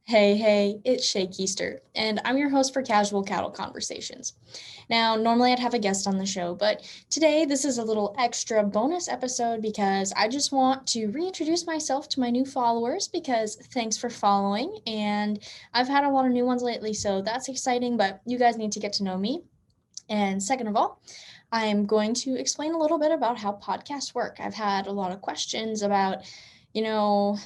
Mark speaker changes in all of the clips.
Speaker 1: Hey, it's Shaye Koester, and I'm your host for Casual Cattle Conversations. Now, normally I'd have a guest on the show, but today this is a little extra bonus episode because I just want to reintroduce myself to my new followers because thanks for following, and I've had a lot of new ones lately, so that's exciting, but you guys need to get to know me. And second of all, I'm going to explain a little bit about how podcasts work. I've had a lot of questions about, you know,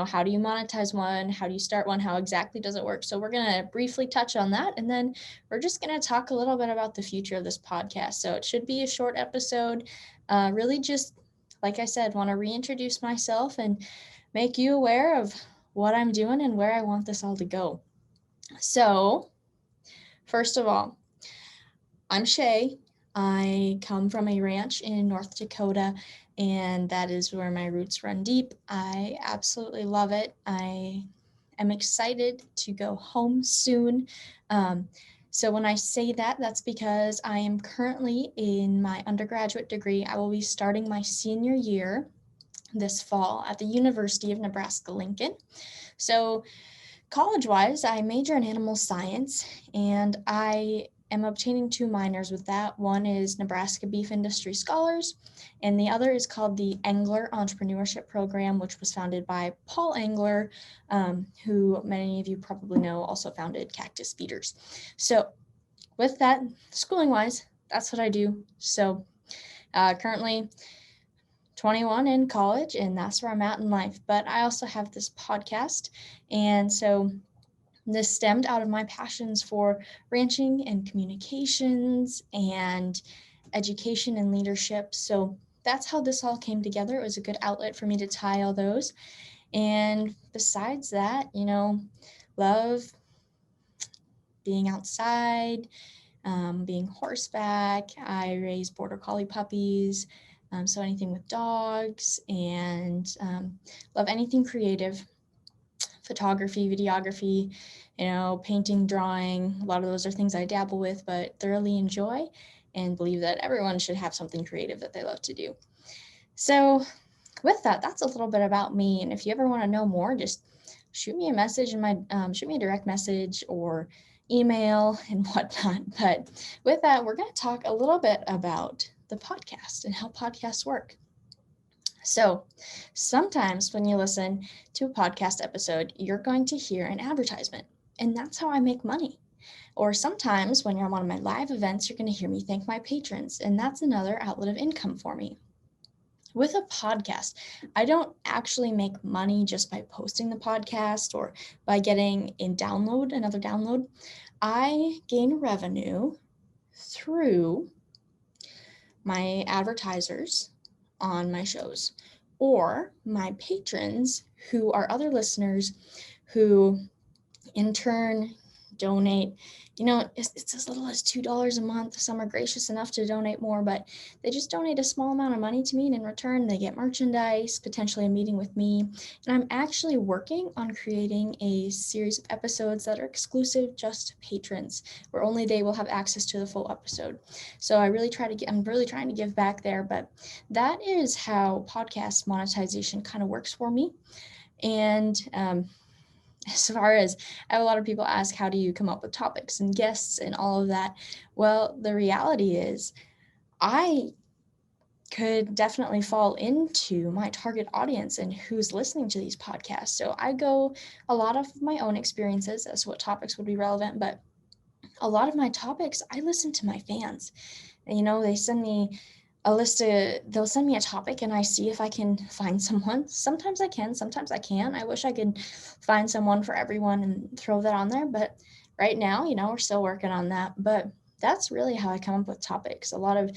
Speaker 1: how do you monetize one? How do you start one? How exactly does it work? So we're going to briefly touch on that. And then we're just going to talk a little bit about the future of this podcast. So it should be a short episode. Really just, like I said, want to reintroduce myself and make you aware of what I'm doing and where I want this all to go. So first of all, I'm Shaye. I come from a ranch in North Dakota, and that is where my roots run deep. I absolutely love it. I am excited to go home soon. So when I say that, that's because I am currently in my undergraduate degree. I will be starting my senior year this fall at the University of Nebraska-Lincoln. So college-wise, I major in animal science, and I am obtaining two minors with that. One is Nebraska Beef Industry Scholars, and the other is called the Angler Entrepreneurship Program, which was founded by Paul Angler, who many of you probably know also founded Cactus Feeders. So with that, schooling-wise, that's what I do. So currently 21 in college, and that's where I'm at in life. But I also have this podcast, and so this stemmed out of my passions for ranching and communications and education and leadership. So that's how this all came together. It was a good outlet for me to tie all those. And besides that, love being outside, being horseback. I raise border collie puppies. So anything with dogs, and love anything creative, photography, videography, painting, drawing. A lot of those are things I dabble with, but thoroughly enjoy and believe that everyone should have something creative that they love to do. So with that, that's a little bit about me. And if you ever want to know more, just shoot me a message shoot me a direct message or email and whatnot. But with that, we're going to talk a little bit about the podcast and how podcasts work. So sometimes when you listen to a podcast episode, you're going to hear an advertisement, and that's how I make money. Or sometimes when you're on one of my live events, you're going to hear me thank my patrons, and that's another outlet of income for me. With a podcast, I don't actually make money just by posting the podcast or by getting another download. I gain revenue through my advertisers on my shows or my patrons who are other listeners who in turn donate. It's as little as $2 a month. Some are gracious enough to donate more, but they just donate a small amount of money to me, and in return they get merchandise, potentially a meeting with me. And I'm actually working on creating a series of episodes that are exclusive just to patrons, where only they will have access to the full episode. So I'm really trying to give back there, but that is how podcast monetization kind of works for me. And as far as I have a lot of people ask, how do you come up with topics and guests and all of that? Well, the reality is I could definitely fall into my target audience and who's listening to these podcasts. So I go a lot of my own experiences as to what topics would be relevant, but a lot of my topics, I listen to my fans. And, they send me they'll send me a topic and I see if I can find someone. Sometimes I can, sometimes I can't. I wish I could find someone for everyone and throw that on there. But right now, we're still working on that. But that's really how I come up with topics. A lot of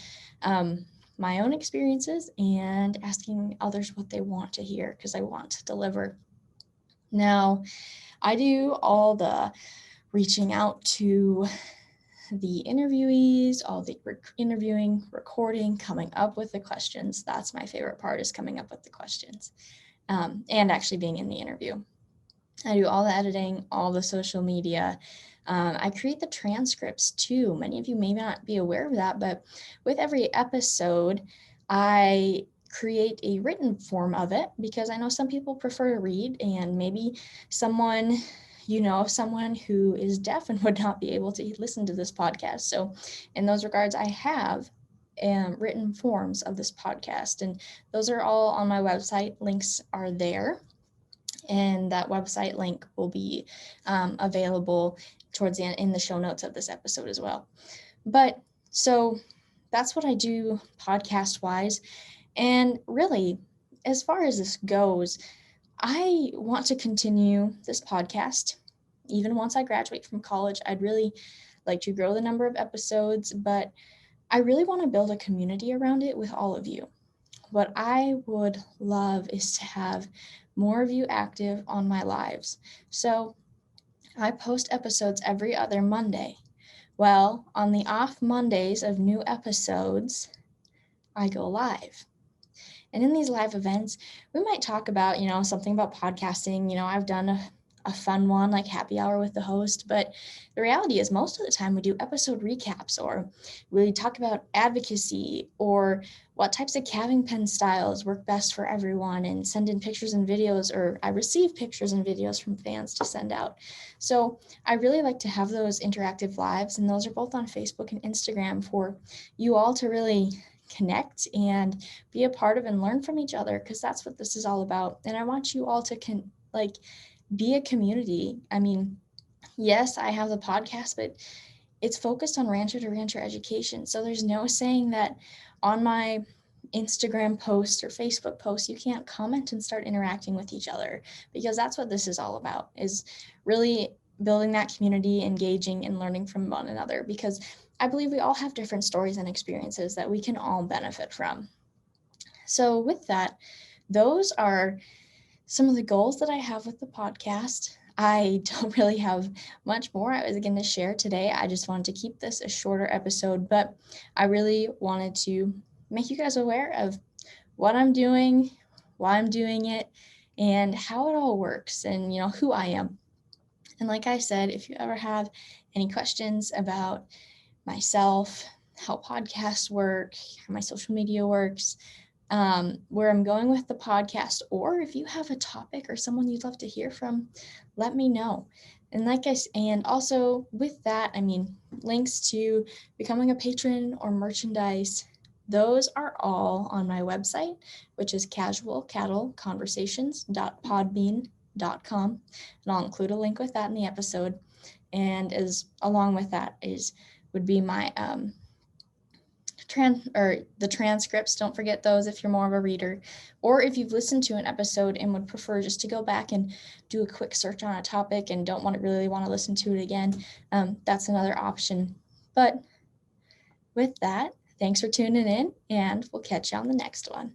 Speaker 1: my own experiences and asking others what they want to hear because I want to deliver. Now, I do all the reaching out to the interviewees, all the interviewing, recording, coming up with the questions. That's my favorite part, is coming up with the questions and actually being in the interview. I do all the editing, all the social media. I create the transcripts too. Many of you may not be aware of that, but with every episode, I create a written form of it, because I know some people prefer to read, and maybe someone who is deaf and would not be able to listen to this podcast. So in those regards, I have written forms of this podcast, and those are all on my website. Links are there, and that website link will be available towards the end in the show notes of this episode as well. But so that's what I do podcast wise. And really, as far as this goes, I want to continue this podcast even once I graduate from college. I'd really like to grow the number of episodes, but I really want to build a community around it with all of you. What I would love is to have more of you active on my lives. So I post episodes every other Monday. Well, on the off Mondays of new episodes, I go live. And in these live events, we might talk about, something about podcasting. I've done a fun one like happy hour with the host, but the reality is most of the time we do episode recaps, or we talk about advocacy, or what types of calving pen styles work best for everyone, and send in pictures and videos, or I receive pictures and videos from fans to send out. So I really like to have those interactive lives, and those are both on Facebook and Instagram for you all to really connect and be a part of and learn from each other, because that's what this is all about. And I want you all to be a community. I mean, yes, I have the podcast, but it's focused on rancher to rancher education. So there's no saying that on my Instagram post or Facebook post, you can't comment and start interacting with each other, because that's what this is all about, is really building that community, engaging and learning from one another, because I believe we all have different stories and experiences that we can all benefit from. So with that, those are some of the goals that I have with the podcast. I don't really have much more I was going to share today. I just wanted to keep this a shorter episode, but I really wanted to make you guys aware of what I'm doing, why I'm doing it, and how it all works, and who I am. And like I said, if you ever have any questions about myself, how podcasts work, how my social media works, where I'm going with the podcast, or if you have a topic or someone you'd love to hear from, let me know. And also with that, I mean, links to becoming a patron or merchandise, those are all on my website, which is casualcattleconversations.podbean.com. And I'll include a link with that in the episode. And along with that would be my the transcripts. Don't forget those if you're more of a reader, or if you've listened to an episode and would prefer just to go back and do a quick search on a topic and don't really want to listen to it again. That's another option. But with that, thanks for tuning in, and we'll catch you on the next one.